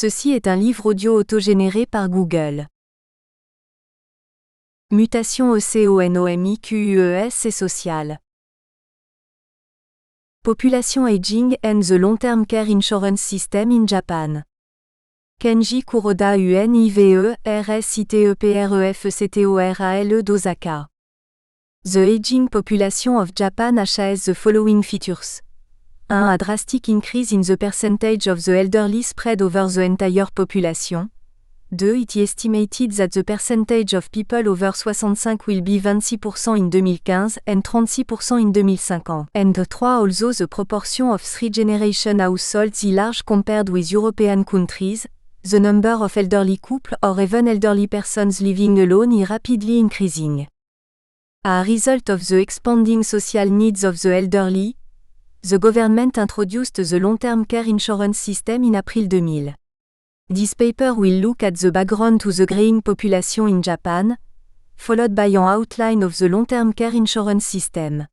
Ceci est un livre audio autogénéré par Google. Mutation ECONOMIQUES et sociale. Population Aging and the Long-Term Care Insurance System in Japan. Kenji Kuroda UNIVE RSITEPREFECTORALE d'Osaka. The aging population of Japan has the following features. 1. A drastic increase in the percentage of the elderly spread over the entire population. 2. It is estimated that the percentage of people over 65 will be 26% in 2015 and 36% in 2050. And 3. Although the proportion of three-generation households is large compared with European countries, the number of elderly couples or even elderly persons living alone is rapidly increasing. As a result of the expanding social needs of the elderly, the government introduced the long-term care insurance system in April 2000. This paper will look at the background to the graying population in Japan, followed by an outline of the long-term care insurance system.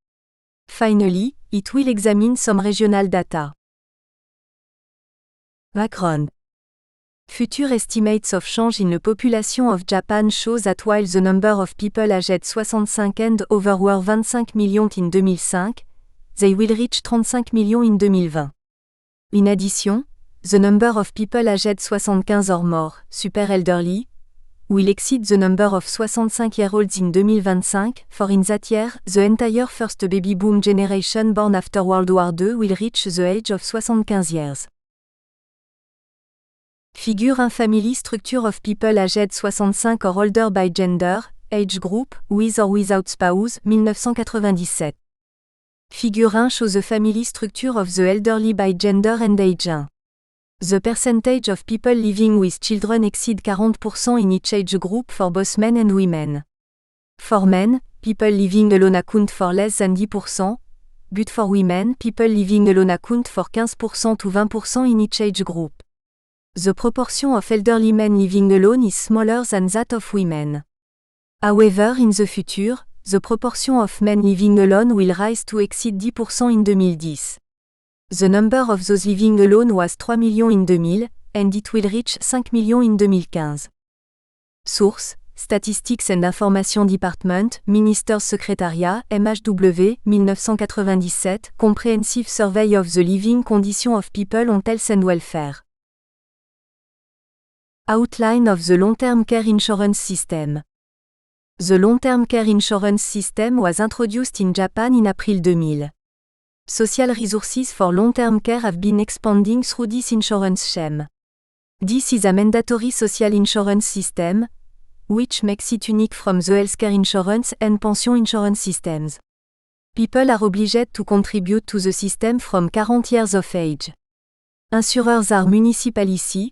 Finally, it will examine some regional data. Background. Future estimates of change in the population of Japan show that while the number of people aged 65 and over were 25 millions in 2005, they will reach 35 millions in 2020. In addition, the number of people aged 75 or more, super elderly, will exceed the number of 65-year-olds in 2025, for in that year, the entire first baby boom generation born after World War II will reach the age of 75 years. Figure 1. Family structure of people aged 65 or older by gender, age group, with or without spouse, 1997. Figure 1 shows the family structure of the elderly by gender and age. The percentage of people living with children exceed 40% in each age group for both men and women. For men, people living alone account for less than 10%, but for women, people living alone account for 15% to 20% in each age group. The proportion of elderly men living alone is smaller than that of women. However, in the future, the proportion of men living alone will rise to exceed 10% in 2010. The number of those living alone was 3 millions in 2000, and it will reach 5 millions in 2015. Source: Statistics and Information Department, Minister's Secretariat, MHW, 1997, Comprehensive Survey of the Living Condition of People on Health and Welfare. Outline of the Long-Term Care Insurance System. The Long-Term Care Insurance System was introduced in Japan in April 2000. Social resources for long-term care have been expanding through this insurance scheme. This is a mandatory social insurance system, which makes it unique from the healthcare insurance and pension insurance systems. People are obliged to contribute to the system from 40 years of age. Insurers are municipalities,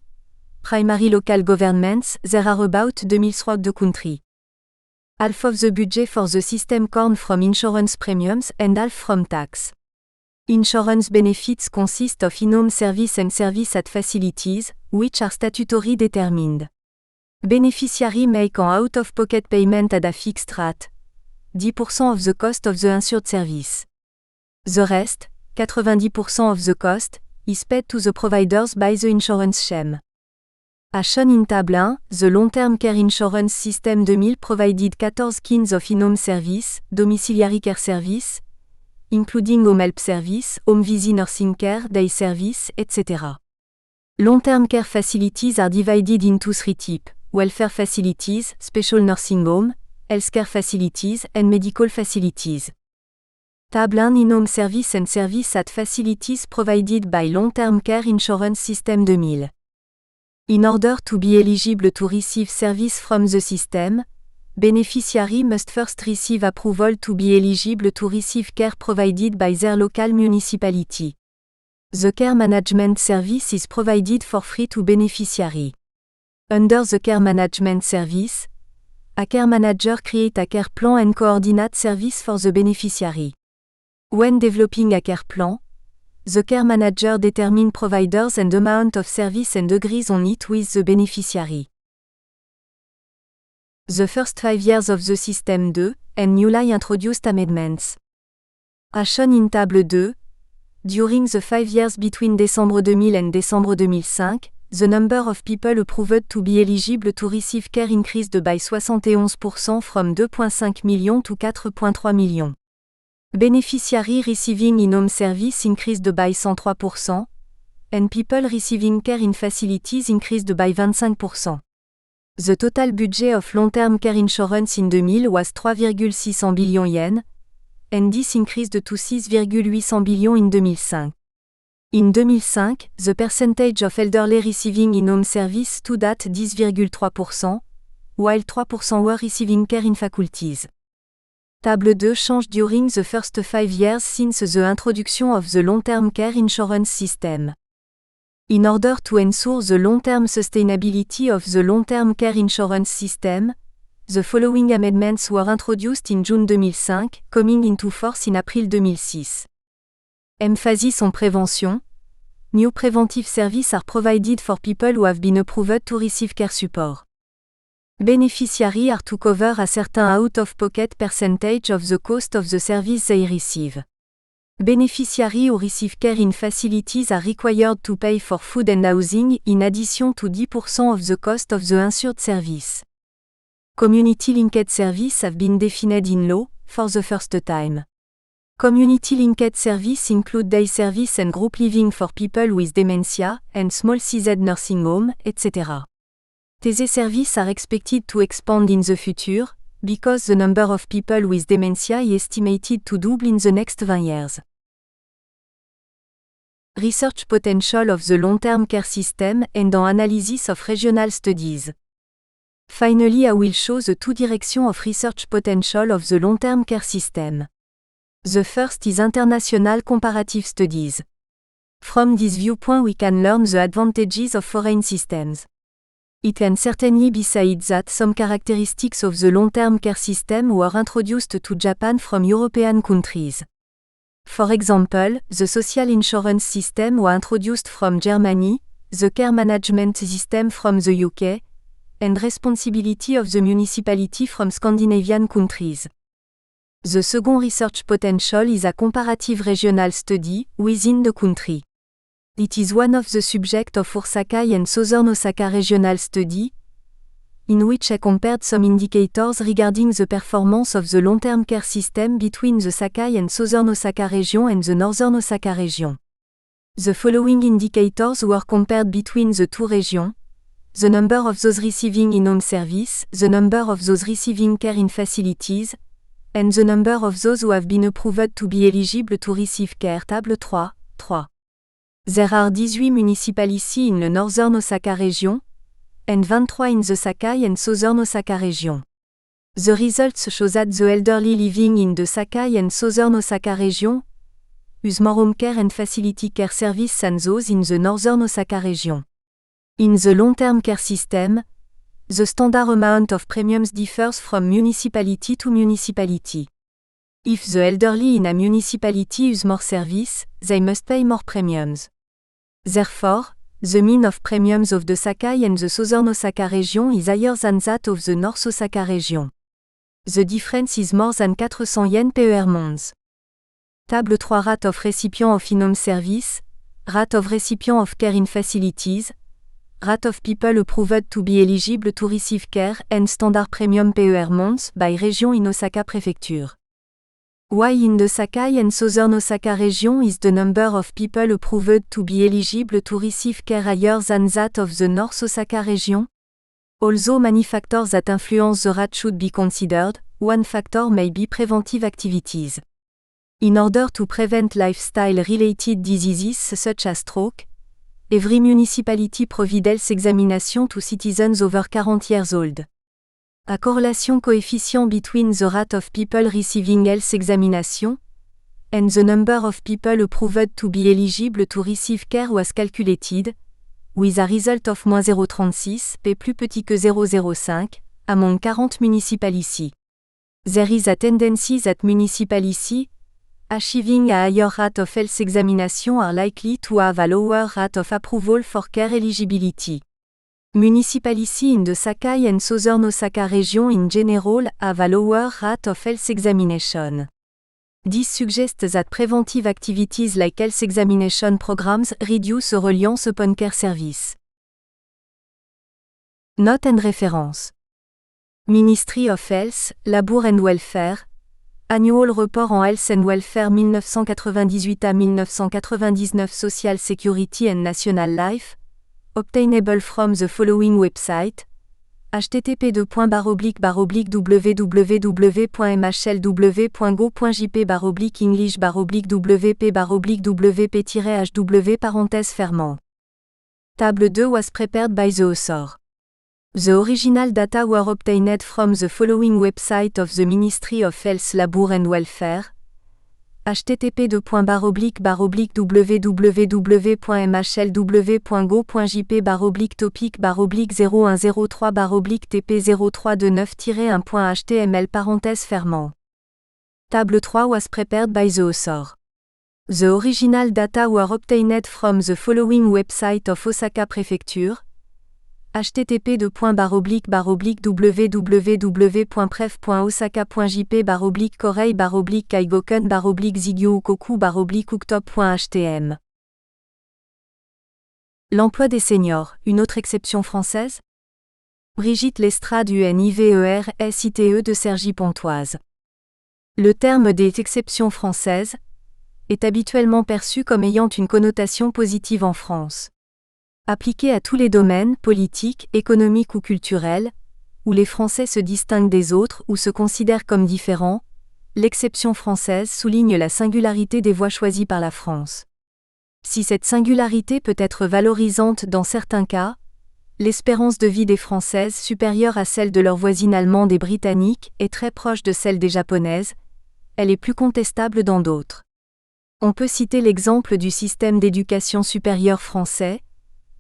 primary local governments. There are about 2000 throughout the country. Half of the budget for the system comes from insurance premiums and half from tax. Insurance benefits consist of in-home service and service at facilities, which are statutorily determined. Beneficiaries make an out-of-pocket payment at a fixed rate, 10% of the cost of the insured service. The rest, 90% of the cost, is paid to the providers by the insurance scheme. As shown in Table 1, the Long-Term Care Insurance System 2000 provided 14 kinds of in-home service, domiciliary care service, including home help service, home visit nursing care, day service, etc. Long-term care facilities are divided into 3 types: welfare facilities, special nursing home, healthcare facilities, and medical facilities. Table 1 in-home service and service at facilities provided by Long-Term Care Insurance System 2000. In order to be eligible to receive service from the system, beneficiaries must first receive approval to be eligible to receive care provided by their local municipality. The care management service is provided for free to beneficiaries. Under the care management service, a care manager creates a care plan and coordinates service for the beneficiary. When developing a care plan, the care manager determines providers and amount of service and agrees on it with the beneficiary. The first 5 years of the System 2, and newly introduced amendments. As shown in Table 2, during the 5 years between December 2000 and December 2005, the number of people approved to be eligible to receive care increased by 71% from 2,5 million to 4,3 million. Beneficiary receiving in-home service increased by 103%, and people receiving care in facilities increased by 25%. The total budget of long-term care insurance in 2000 was 3,600 billion yen, and this increased to 6,800 billion in 2005. In 2005, the percentage of elderly receiving in-home service stood at 10,3%, while 3% were receiving care in faculties. Table 2 change during the first 5 years since the introduction of the long-term care insurance system. In order to ensure the long-term sustainability of the long-term care insurance system, the following amendments were introduced in June 2005, coming into force in April 2006. Emphasis on prevention. New preventive services are provided for people who have been approved to receive care support. Beneficiaries are to cover a certain out-of-pocket percentage of the cost of the service they receive. Beneficiaries who receive care in facilities are required to pay for food and housing in addition to 10% of the cost of the insured service. Community-linked services have been defined in law, for the first time. Community-linked services include day service and group living for people with dementia, and small-sized nursing home, etc. These services are expected to expand in the future, because the number of people with dementia is estimated to double in the next 20 years. Research potential of the long-term care system and an analysis of regional studies. Finally, I will show the two directions of research potential of the long-term care system. The first is international comparative studies. From this viewpoint we can learn the advantages of foreign systems. It can certainly be said that some characteristics of the long-term care system were introduced to Japan from European countries. For example, the social insurance system was introduced from Germany, the care management system from the UK, and responsibility of the municipality from Scandinavian countries. The second research potential is a comparative regional study within the country. It is one of the subjects of Sakai and Southern Osaka regional study, in which I compared some indicators regarding the performance of the long-term care system between the Sakai and Southern Osaka region and the Northern Osaka region. The following indicators were compared between the two regions: the number of those receiving in-home service, the number of those receiving care in facilities, and the number of those who have been approved to be eligible to receive care. Table 3. There are 18 municipalities in the Northern Osaka region, and 23 in the Sakai and Southern Osaka region. The results show that the elderly living in the Sakai and Southern Osaka region use more home care and facility care service than those in the Northern Osaka region. In the long-term care system, the standard amount of premiums differs from municipality to municipality. If the elderly in a municipality use more service, they must pay more premiums. Therefore, the mean of premiums of the Sakai and the Southern Osaka region is higher than that of the North Osaka region. The difference is more than 400 yen per month. Table 3. Rate of recipient of in-home service, rate of recipient of care in facilities, rate of people approved to be eligible to receive care and standard premium per month by region in Osaka Prefecture. Why in the Sakai and Southern Osaka region is the number of people approved to be eligible to receive care higher than that of the North Osaka region? Although many factors that influence the rate should be considered, one factor may be preventive activities. In order to prevent lifestyle-related diseases such as stroke, every municipality provides health examination to citizens over 40 years old. A correlation coefficient between the rate of people receiving health examination and the number of people approved to be eligible to receive care was calculated, with a result of -0,36 p plus petit que 0,05 among 40 municipalities. There is a tendency that municipalities achieving a higher rate of health examination are likely to have a lower rate of approval for care eligibility. Municipalities in the Sakai and Southern Osaka region in general have a lower rate of health examination. This suggests that preventive activities like health examination programs reduce reliance upon care service. Note and référence. Ministry of Health, Labour and Welfare, Annual Report en Health and Welfare 1998 à 1999 Social Security and National Life, obtainable from the following website, http://www.mhlw.go.jp/wp-wp-hw. Table 2 was prepared by the author. The original data were obtained from the following website of the Ministry of Health, Labour and Welfare, http://topic/topic.mhl.w.go.jp/topic/topic-0103/topic-TP0329-1.html. Table 3 was prepared by the author. The original data were obtained from the following website of Osaka Prefecture, http://www.pref.osaka.jp/korei/kaigoken/zigyo-ukoku/uktop.htm. L'emploi des seniors, une autre exception française? Brigitte Lestrade UNIVER SITE de Cergy-Pontoise. Le terme des exceptions françaises est habituellement perçu comme ayant une connotation positive en France. Appliqué à tous les domaines, politiques, économiques ou culturels, où les Français se distinguent des autres ou se considèrent comme différents, l'exception française souligne la singularité des voies choisies par la France. Si cette singularité peut être valorisante dans certains cas, l'espérance de vie des Françaises supérieure à celle de leurs voisines allemandes et britanniques est très proche de celle des Japonaises, elle est plus contestable dans d'autres. On peut citer l'exemple du système d'éducation supérieure français,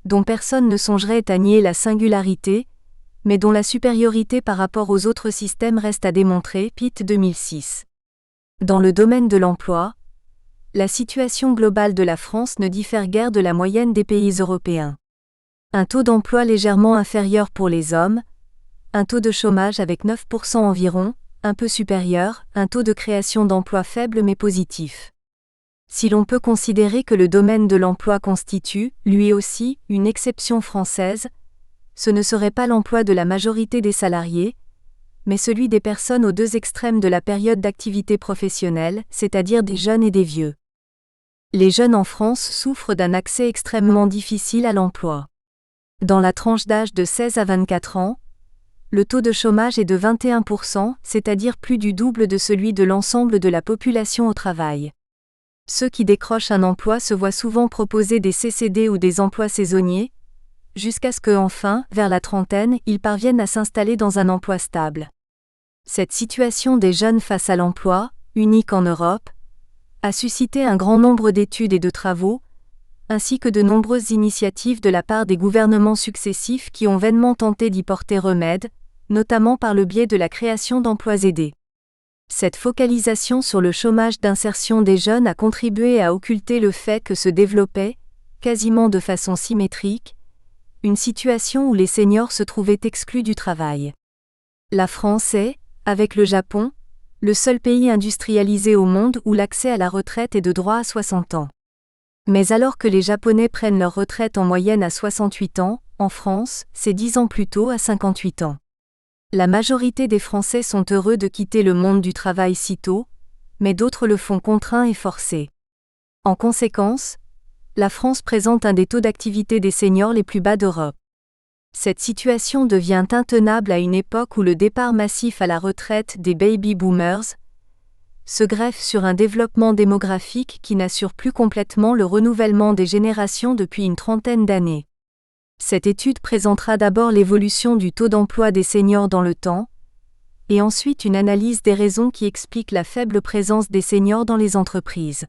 dont personne ne songerait à nier la singularité, mais dont la supériorité par rapport aux autres systèmes reste à démontrer. Pitt 2006. Dans le domaine de l'emploi, la situation globale de la France ne diffère guère de la moyenne des pays européens. Un taux d'emploi légèrement inférieur pour les hommes, un taux de chômage avec 9% environ, un peu supérieur, un taux de création d'emplois faible mais positif. Si l'on peut considérer que le domaine de l'emploi constitue, lui aussi, une exception française, ce ne serait pas l'emploi de la majorité des salariés, mais celui des personnes aux deux extrêmes de la période d'activité professionnelle, c'est-à-dire des jeunes et des vieux. Les jeunes en France souffrent d'un accès extrêmement difficile à l'emploi. Dans la tranche d'âge de 16 à 24 ans, le taux de chômage est de 21%, c'est-à-dire plus du double de celui de l'ensemble de la population au travail. Ceux qui décrochent un emploi se voient souvent proposer des CCD ou des emplois saisonniers, jusqu'à ce que enfin, vers la trentaine, ils parviennent à s'installer dans un emploi stable. Cette situation des jeunes face à l'emploi, unique en Europe, a suscité un grand nombre d'études et de travaux, ainsi que de nombreuses initiatives de la part des gouvernements successifs qui ont vainement tenté d'y porter remède, notamment par le biais de la création d'emplois aidés. Cette focalisation sur le chômage d'insertion des jeunes a contribué à occulter le fait que se développait, quasiment de façon symétrique, une situation où les seniors se trouvaient exclus du travail. La France est, avec le Japon, le seul pays industrialisé au monde où l'accès à la retraite est de droit à 60 ans. Mais alors que les Japonais prennent leur retraite en moyenne à 68 ans, en France, c'est 10 ans plus tôt à 58 ans. La majorité des Français sont heureux de quitter le monde du travail si tôt, mais d'autres le font contraints et forcés. En conséquence, la France présente un des taux d'activité des seniors les plus bas d'Europe. Cette situation devient intenable à une époque où le départ massif à la retraite des baby boomers se greffe sur un développement démographique qui n'assure plus complètement le renouvellement des générations depuis une trentaine d'années. Cette étude présentera d'abord l'évolution du taux d'emploi des seniors dans le temps, et ensuite une analyse des raisons qui expliquent la faible présence des seniors dans les entreprises.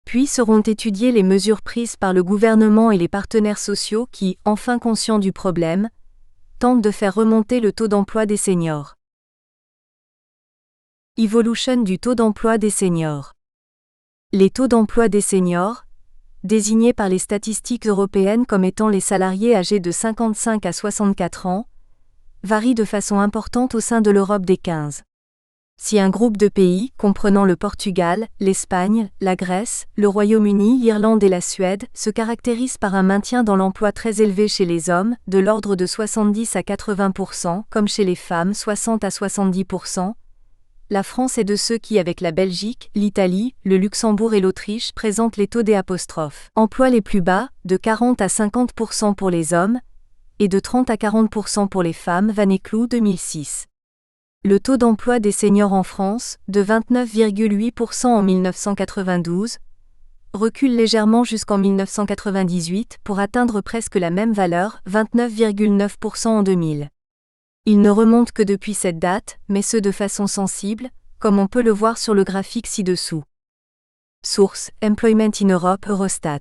Puis seront étudiées les mesures prises par le gouvernement et les partenaires sociaux qui, enfin conscients du problème, tentent de faire remonter le taux d'emploi des seniors. Évolution du taux d'emploi des seniors. Les taux d'emploi des seniors, désignés par les statistiques européennes comme étant les salariés âgés de 55 à 64 ans, varient de façon importante au sein de l'Europe des 15. Si un groupe de pays, comprenant le Portugal, l'Espagne, la Grèce, le Royaume-Uni, l'Irlande et la Suède, se caractérise par un maintien dans l'emploi très élevé chez les hommes, de l'ordre de 70 à 80%, comme chez les femmes 60 à 70%, la France est de ceux qui, avec la Belgique, l'Italie, le Luxembourg et l'Autriche, présentent les taux d'emploi les plus bas, de 40 à 50% pour les hommes, et de 30 à 40% pour les femmes. Vanéclou 2006. Le taux d'emploi des seniors en France, de 29,8% en 1992, recule légèrement jusqu'en 1998 pour atteindre presque la même valeur, 29,9% en 2000. Il ne remonte que depuis cette date, mais ce de façon sensible, comme on peut le voir sur le graphique ci-dessous. Source: Employment in Europe, Eurostat.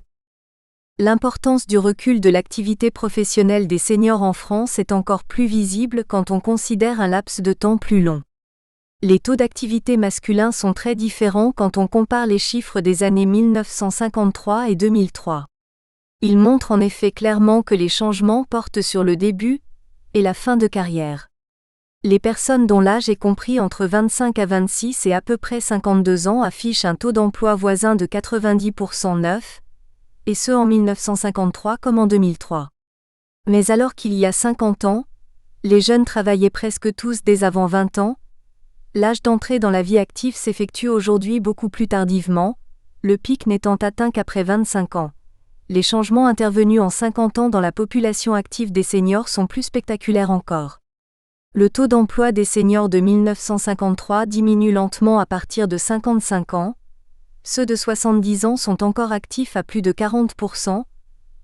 L'importance du recul de l'activité professionnelle des seniors en France est encore plus visible quand on considère un laps de temps plus long. Les taux d'activité masculins sont très différents quand on compare les chiffres des années 1953 et 2003. Ils montrent en effet clairement que les changements portent sur le début et la fin de carrière. Les personnes dont l'âge est compris entre 25 à 26 et à peu près 52 ans affichent un taux d'emploi voisin de 90% neuf, et ce en 1953 comme en 2003. Mais alors qu'il y a 50 ans, les jeunes travaillaient presque tous dès avant 20 ans, l'âge d'entrée dans la vie active s'effectue aujourd'hui beaucoup plus tardivement, le pic n'étant atteint qu'après 25 ans. Les changements intervenus en 50 ans dans la population active des seniors sont plus spectaculaires encore. Le taux d'emploi des seniors de 1953 diminue lentement à partir de 55 ans, ceux de 70 ans sont encore actifs à plus de 40%,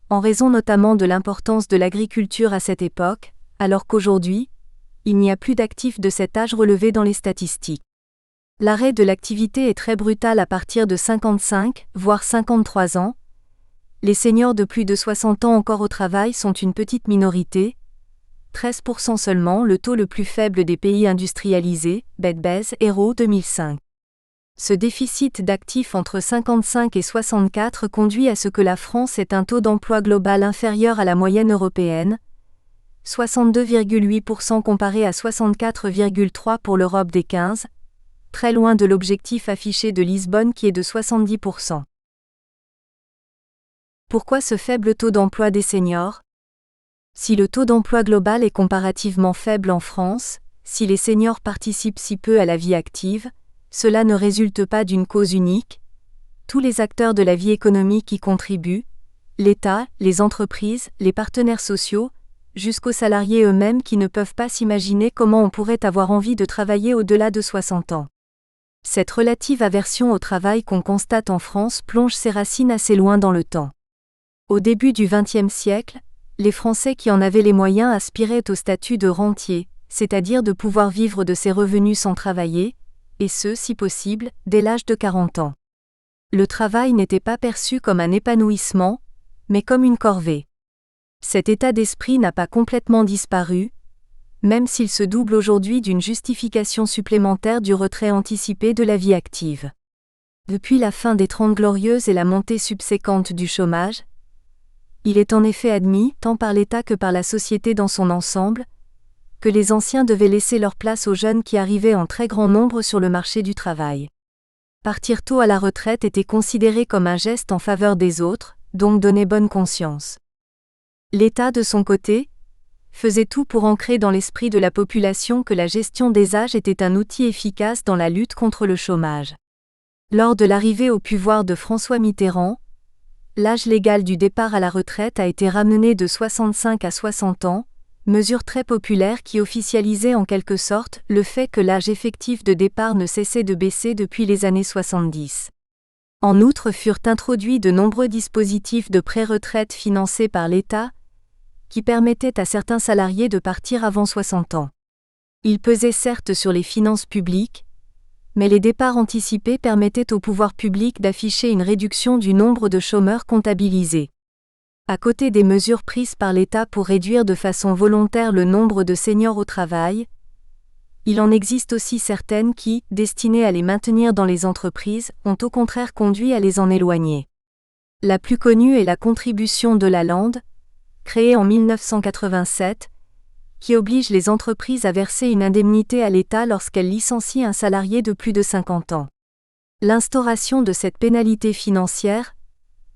en raison notamment de l'importance de l'agriculture à cette époque, alors qu'aujourd'hui, il n'y a plus d'actifs de cet âge relevés dans les statistiques. L'arrêt de l'activité est très brutal à partir de 55, voire 53 ans. Les seniors de plus de 60 ans encore au travail sont une petite minorité, 13% seulement, le taux le plus faible des pays industrialisés, BEDBES, Hérault 2005. Ce déficit d'actifs entre 55 et 64 conduit à ce que la France ait un taux d'emploi global inférieur à la moyenne européenne, 62,8% comparé à 64,3% pour l'Europe des 15, très loin de l'objectif affiché de Lisbonne qui est de 70%. Pourquoi ce faible taux d'emploi des seniors ? Si le taux d'emploi global est comparativement faible en France, si les seniors participent si peu à la vie active, cela ne résulte pas d'une cause unique. Tous les acteurs de la vie économique y contribuent, l'État, les entreprises, les partenaires sociaux, jusqu'aux salariés eux-mêmes qui ne peuvent pas s'imaginer comment on pourrait avoir envie de travailler au-delà de 60 ans. Cette relative aversion au travail qu'on constate en France plonge ses racines assez loin dans le temps. Au début du XXe siècle, les Français qui en avaient les moyens aspiraient au statut de rentier, c'est-à-dire de pouvoir vivre de ses revenus sans travailler, et ce, si possible, dès l'âge de 40 ans. Le travail n'était pas perçu comme un épanouissement, mais comme une corvée. Cet état d'esprit n'a pas complètement disparu, même s'il se double aujourd'hui d'une justification supplémentaire du retrait anticipé de la vie active. Depuis la fin des Trente Glorieuses et la montée subséquente du chômage, il est en effet admis, tant par l'État que par la société dans son ensemble, que les anciens devaient laisser leur place aux jeunes qui arrivaient en très grand nombre sur le marché du travail. Partir tôt à la retraite était considéré comme un geste en faveur des autres, donc donner bonne conscience. L'État, de son côté, faisait tout pour ancrer dans l'esprit de la population que la gestion des âges était un outil efficace dans la lutte contre le chômage. Lors de l'arrivée au pouvoir de François Mitterrand, l'âge légal du départ à la retraite a été ramené de 65 à 60 ans, mesure très populaire qui officialisait en quelque sorte le fait que l'âge effectif de départ ne cessait de baisser depuis les années 70. En outre furent introduits de nombreux dispositifs de pré-retraite financés par l'État, qui permettaient à certains salariés de partir avant 60 ans. Ils pesaient certes sur les finances publiques, mais les départs anticipés permettaient au pouvoir public d'afficher une réduction du nombre de chômeurs comptabilisés. À côté des mesures prises par l'État pour réduire de façon volontaire le nombre de seniors au travail, il en existe aussi certaines qui, destinées à les maintenir dans les entreprises, ont au contraire conduit à les en éloigner. La plus connue est la contribution de Lalande, créée en 1987, qui oblige les entreprises à verser une indemnité à l'État lorsqu'elles licencient un salarié de plus de 50 ans. L'instauration de cette pénalité financière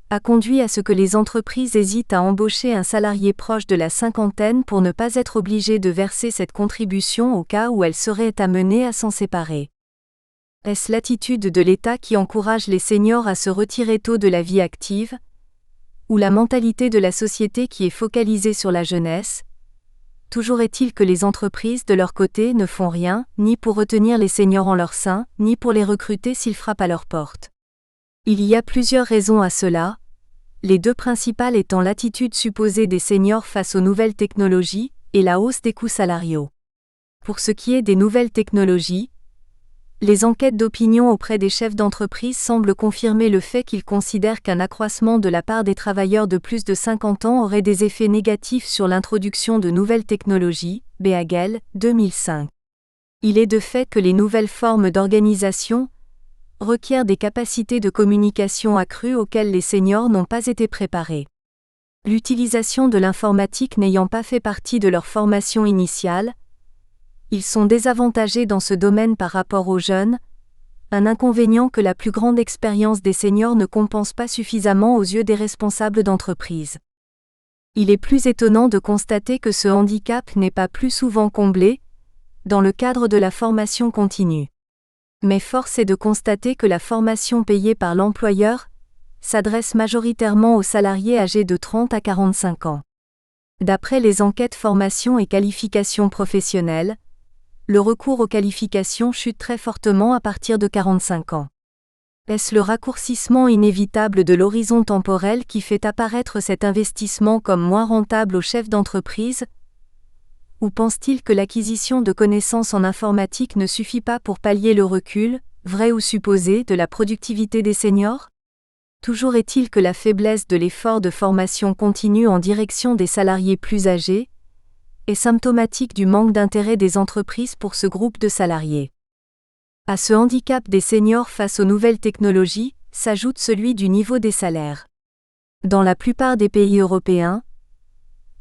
a conduit à ce que les entreprises hésitent à embaucher un salarié proche de la cinquantaine pour ne pas être obligées de verser cette contribution au cas où elles seraient amenées à s'en séparer. Est-ce l'attitude de l'État qui encourage les seniors à se retirer tôt de la vie active, ou la mentalité de la société qui est focalisée sur la jeunesse? Toujours est-il que les entreprises, de leur côté, ne font rien, ni pour retenir les seniors en leur sein, ni pour les recruter s'ils frappent à leur porte. Il y a plusieurs raisons à cela, les deux principales étant l'attitude supposée des seniors face aux nouvelles technologies et la hausse des coûts salariaux. Pour ce qui est des nouvelles technologies, les enquêtes d'opinion auprès des chefs d'entreprise semblent confirmer le fait qu'ils considèrent qu'un accroissement de la part des travailleurs de plus de 50 ans aurait des effets négatifs sur l'introduction de nouvelles technologies, Beagel, 2005. Il est de fait que les nouvelles formes d'organisation requièrent des capacités de communication accrues auxquelles les seniors n'ont pas été préparés. L'utilisation de l'informatique n'ayant pas fait partie de leur formation initiale, ils sont désavantagés dans ce domaine par rapport aux jeunes, un inconvénient que la plus grande expérience des seniors ne compense pas suffisamment aux yeux des responsables d'entreprise. Il est plus étonnant de constater que ce handicap n'est pas plus souvent comblé dans le cadre de la formation continue. Mais force est de constater que la formation payée par l'employeur s'adresse majoritairement aux salariés âgés de 30 à 45 ans. D'après les enquêtes formation et qualification professionnelles, le recours aux qualifications chute très fortement à partir de 45 ans. Est-ce le raccourcissement inévitable de l'horizon temporel qui fait apparaître cet investissement comme moins rentable aux chefs d'entreprise ? Ou pense-t-il que l'acquisition de connaissances en informatique ne suffit pas pour pallier le recul, vrai ou supposé, de la productivité des seniors? Toujours est-il que la faiblesse de l'effort de formation continue en direction des salariés plus âgés est symptomatique du manque d'intérêt des entreprises pour ce groupe de salariés. À ce handicap des seniors face aux nouvelles technologies, s'ajoute celui du niveau des salaires. Dans la plupart des pays européens,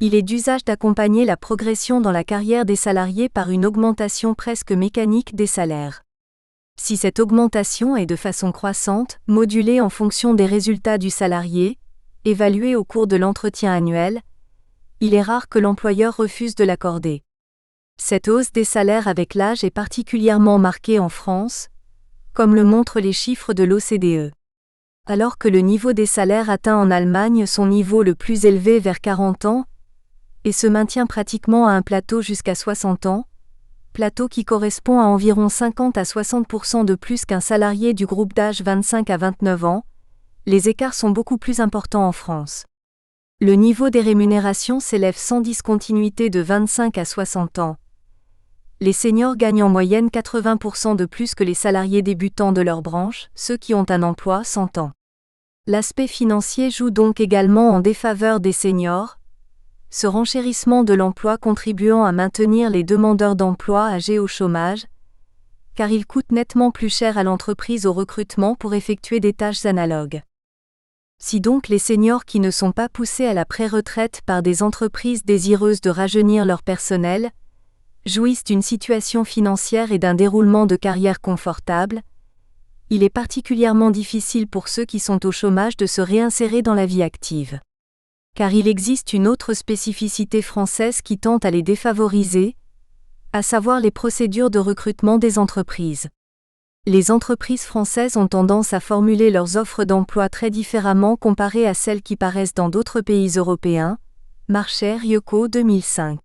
il est d'usage d'accompagner la progression dans la carrière des salariés par une augmentation presque mécanique des salaires. Si cette augmentation est de façon croissante, modulée en fonction des résultats du salarié, évaluée au cours de l'entretien annuel, il est rare que l'employeur refuse de l'accorder. Cette hausse des salaires avec l'âge est particulièrement marquée en France, comme le montrent les chiffres de l'OCDE. Alors que le niveau des salaires atteint en Allemagne son niveau le plus élevé vers 40 ans, et se maintient pratiquement à un plateau jusqu'à 60 ans, plateau qui correspond à environ 50 à 60% de plus qu'un salarié du groupe d'âge 25 à 29 ans, les écarts sont beaucoup plus importants en France. Le niveau des rémunérations s'élève sans discontinuité de 25 à 60 ans. Les seniors gagnent en moyenne 80% de plus que les salariés débutants de leur branche, ceux qui ont un emploi 100 ans. L'aspect financier joue donc également en défaveur des seniors, ce renchérissement de l'emploi contribuant à maintenir les demandeurs d'emploi âgés au chômage, car il coûte nettement plus cher à l'entreprise au recrutement pour effectuer des tâches analogues. Si donc les seniors qui ne sont pas poussés à la pré-retraite par des entreprises désireuses de rajeunir leur personnel, jouissent d'une situation financière et d'un déroulement de carrière confortable, il est particulièrement difficile pour ceux qui sont au chômage de se réinsérer dans la vie active. Car il existe une autre spécificité française qui tente à les défavoriser, à savoir les procédures de recrutement des entreprises. Les entreprises françaises ont tendance à formuler leurs offres d'emploi très différemment comparées à celles qui paraissent dans d'autres pays européens, Marcher Ryoko 2005.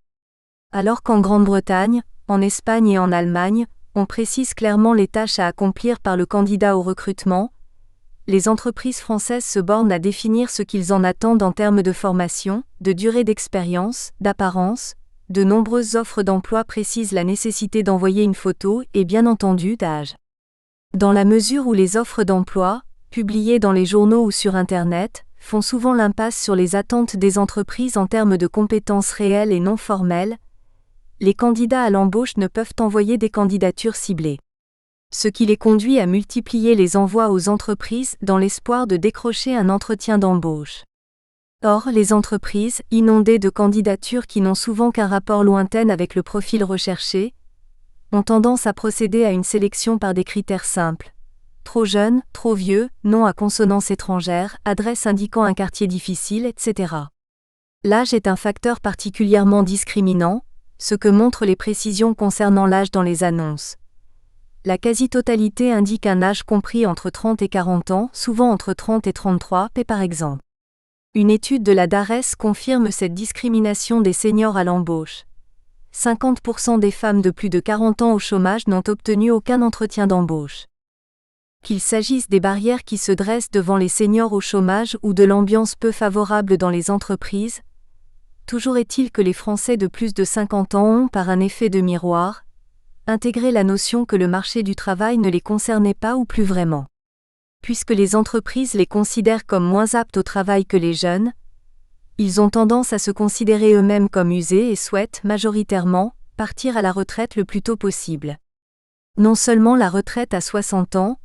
Alors qu'en Grande-Bretagne, en Espagne et en Allemagne, on précise clairement les tâches à accomplir par le candidat au recrutement, les entreprises françaises se bornent à définir ce qu'ils en attendent en termes de formation, de durée d'expérience, d'apparence. De nombreuses offres d'emploi précisent la nécessité d'envoyer une photo et bien entendu d'âge. Dans la mesure où les offres d'emploi, publiées dans les journaux ou sur Internet, font souvent l'impasse sur les attentes des entreprises en termes de compétences réelles et non formelles, les candidats à l'embauche ne peuvent envoyer des candidatures ciblées. Ce qui les conduit à multiplier les envois aux entreprises dans l'espoir de décrocher un entretien d'embauche. Or, les entreprises, inondées de candidatures qui n'ont souvent qu'un rapport lointain avec le profil recherché, ont tendance à procéder à une sélection par des critères simples. Trop jeune, trop vieux, nom à consonance étrangère, adresse indiquant un quartier difficile, etc. L'âge est un facteur particulièrement discriminant, ce que montrent les précisions concernant l'âge dans les annonces. La quasi-totalité indique un âge compris entre 30 et 40 ans, souvent entre 30 et 33 p par exemple. Une étude de la DARES confirme cette discrimination des seniors à l'embauche. 50% des femmes de plus de 40 ans au chômage n'ont obtenu aucun entretien d'embauche. Qu'il s'agisse des barrières qui se dressent devant les seniors au chômage ou de l'ambiance peu favorable dans les entreprises, toujours est-il que les Français de plus de 50 ans ont, par un effet de miroir, intégré la notion que le marché du travail ne les concernait pas ou plus vraiment. Puisque les entreprises les considèrent comme moins aptes au travail que les jeunes, ils ont tendance à se considérer eux-mêmes comme usés et souhaitent, majoritairement, partir à la retraite le plus tôt possible. Non seulement la retraite à 60 ans,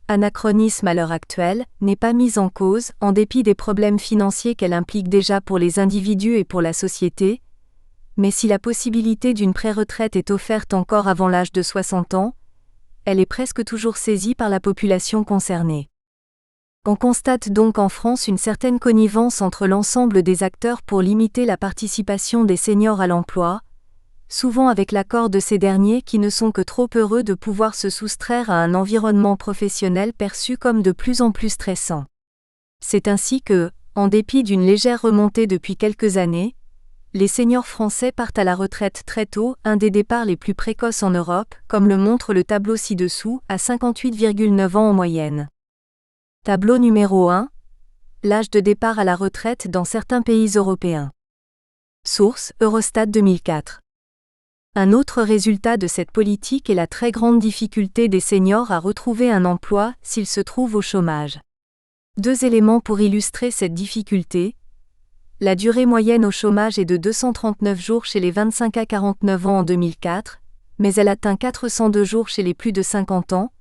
anachronisme à l'heure actuelle, n'est pas mise en cause, en dépit des problèmes financiers qu'elle implique déjà pour les individus et pour la société, mais si la possibilité d'une pré-retraite est offerte encore avant l'âge de 60 ans, elle est presque toujours saisie par la population concernée. On constate donc en France une certaine connivence entre l'ensemble des acteurs pour limiter la participation des seniors à l'emploi, souvent avec l'accord de ces derniers qui ne sont que trop heureux de pouvoir se soustraire à un environnement professionnel perçu comme de plus en plus stressant. C'est ainsi que, en dépit d'une légère remontée depuis quelques années, les seniors français partent à la retraite très tôt, un des départs les plus précoces en Europe, comme le montre le tableau ci-dessous, à 58,9 ans en moyenne. Tableau numéro 1. L'âge de départ à la retraite dans certains pays européens. Source, Eurostat 2004. Un autre résultat de cette politique est la très grande difficulté des seniors à retrouver un emploi s'ils se trouvent au chômage. Deux éléments pour illustrer cette difficulté. La durée moyenne au chômage est de 239 jours chez les 25 à 49 ans en 2004, mais elle atteint 402 jours chez les plus de 50 ans.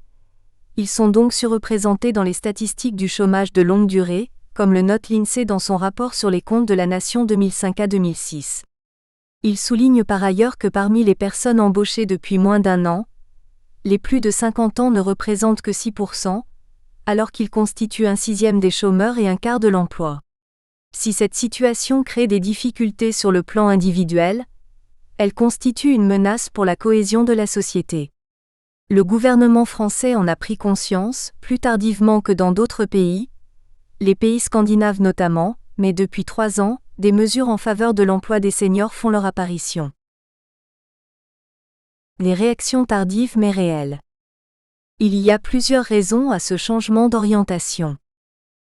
Ils sont donc surreprésentés dans les statistiques du chômage de longue durée, comme le note l'INSEE dans son rapport sur les comptes de la nation 2005 à 2006. Il souligne par ailleurs que parmi les personnes embauchées depuis moins d'un an, les plus de 50 ans ne représentent que 6%, alors qu'ils constituent un sixième des chômeurs et un quart de l'emploi. Si cette situation crée des difficultés sur le plan individuel, elle constitue une menace pour la cohésion de la société. Le gouvernement français en a pris conscience, plus tardivement que dans d'autres pays, les pays scandinaves notamment, mais depuis 3 ans, des mesures en faveur de l'emploi des seniors font leur apparition. Les réactions tardives mais réelles. Il y a plusieurs raisons à ce changement d'orientation.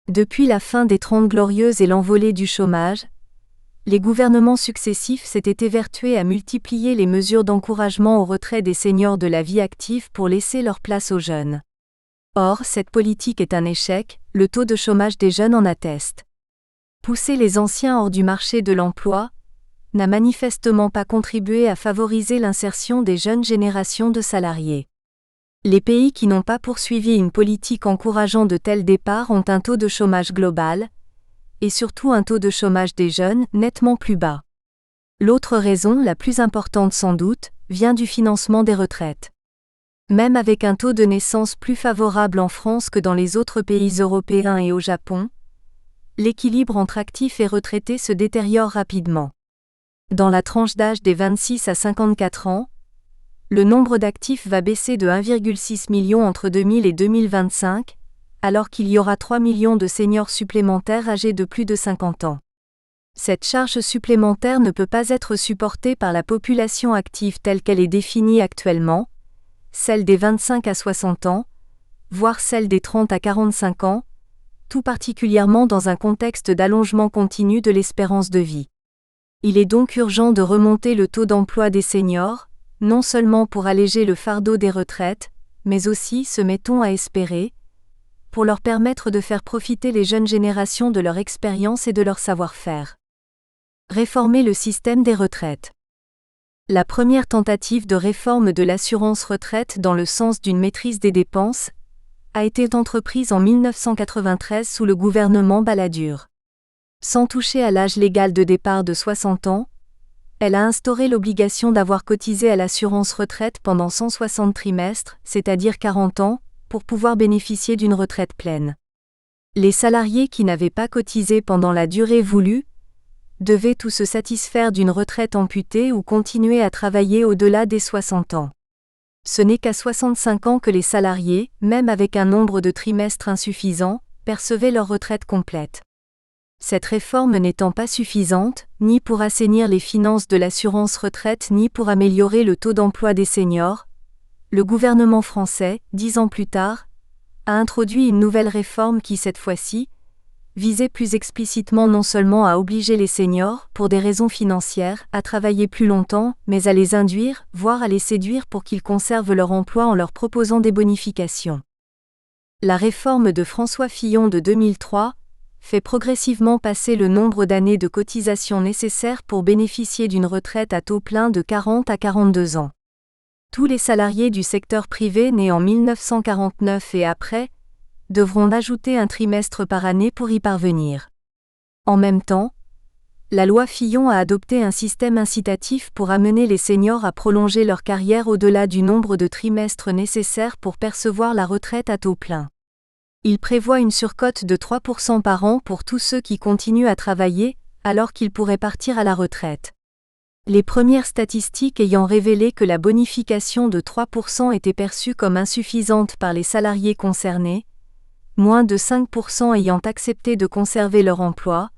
Depuis la fin des 30 Glorieuses et l'envolée du chômage, les gouvernements successifs s'étaient évertués à multiplier les mesures d'encouragement au retrait des seniors de la vie active pour laisser leur place aux jeunes. Or, cette politique est un échec, le taux de chômage des jeunes en atteste. Pousser les anciens hors du marché de l'emploi n'a manifestement pas contribué à favoriser l'insertion des jeunes générations de salariés. Les pays qui n'ont pas poursuivi une politique encourageant de tels départs ont un taux de chômage global, et surtout un taux de chômage des jeunes nettement plus bas. L'autre raison, la plus importante sans doute, vient du financement des retraites. Même avec un taux de naissance plus favorable en France que dans les autres pays européens et au Japon, l'équilibre entre actifs et retraités se détériore rapidement. Dans la tranche d'âge des 26 à 54 ans, le nombre d'actifs va baisser de 1,6 million entre 2000 et 2025, alors qu'il y aura 3 millions de seniors supplémentaires âgés de plus de 50 ans. Cette charge supplémentaire ne peut pas être supportée par la population active telle qu'elle est définie actuellement, celle des 25 à 60 ans, voire celle des 30 à 45 ans, tout particulièrement dans un contexte d'allongement continu de l'espérance de vie. Il est donc urgent de remonter le taux d'emploi des seniors, non seulement pour alléger le fardeau des retraites, mais aussi, se met-on à espérer, pour leur permettre de faire profiter les jeunes générations de leur expérience et de leur savoir-faire. Réformer le système des retraites. La première tentative de réforme de l'assurance retraite dans le sens d'une maîtrise des dépenses a été entreprise en 1993 sous le gouvernement Balladur. Sans toucher à l'âge légal de départ de 60 ans, elle a instauré l'obligation d'avoir cotisé à l'assurance retraite pendant 160 trimestres, c'est-à-dire 40 ans, pour pouvoir bénéficier d'une retraite pleine. Les salariés qui n'avaient pas cotisé pendant la durée voulue devaient ou se satisfaire d'une retraite amputée ou continuer à travailler au-delà des 60 ans. Ce n'est qu'à 65 ans que les salariés, même avec un nombre de trimestres insuffisant, percevaient leur retraite complète. Cette réforme n'étant pas suffisante, ni pour assainir les finances de l'assurance retraite ni pour améliorer le taux d'emploi des seniors, le gouvernement français, 10 ans plus tard, a introduit une nouvelle réforme qui, cette fois-ci, visait plus explicitement non seulement à obliger les seniors, pour des raisons financières, à travailler plus longtemps, mais à les induire, voire à les séduire pour qu'ils conservent leur emploi en leur proposant des bonifications. La réforme de François Fillon de 2003 fait progressivement passer le nombre d'années de cotisation nécessaires pour bénéficier d'une retraite à taux plein de 40 à 42 ans. Tous les salariés du secteur privé nés en 1949 et après devront ajouter un trimestre par année pour y parvenir. En même temps, la loi Fillon a adopté un système incitatif pour amener les seniors à prolonger leur carrière au-delà du nombre de trimestres nécessaires pour percevoir la retraite à taux plein. Il prévoit une surcote de 3% par an pour tous ceux qui continuent à travailler, alors qu'ils pourraient partir à la retraite. Les premières statistiques ayant révélé que la bonification de 3% était perçue comme insuffisante par les salariés concernés, moins de 5% ayant accepté de conserver leur emploi,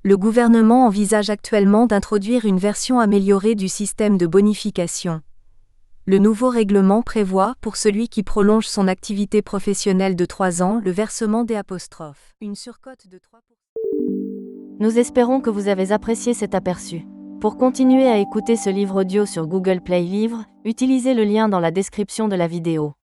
le gouvernement envisage actuellement d'introduire une version améliorée du système de bonification. Le nouveau règlement prévoit, pour celui qui prolonge son activité professionnelle de 3 ans, le versement des apostrophes. Une surcote de 3%. Nous espérons que vous avez apprécié cet aperçu. Pour continuer à écouter ce livre audio sur Google Play Livres, utilisez le lien dans la description de la vidéo.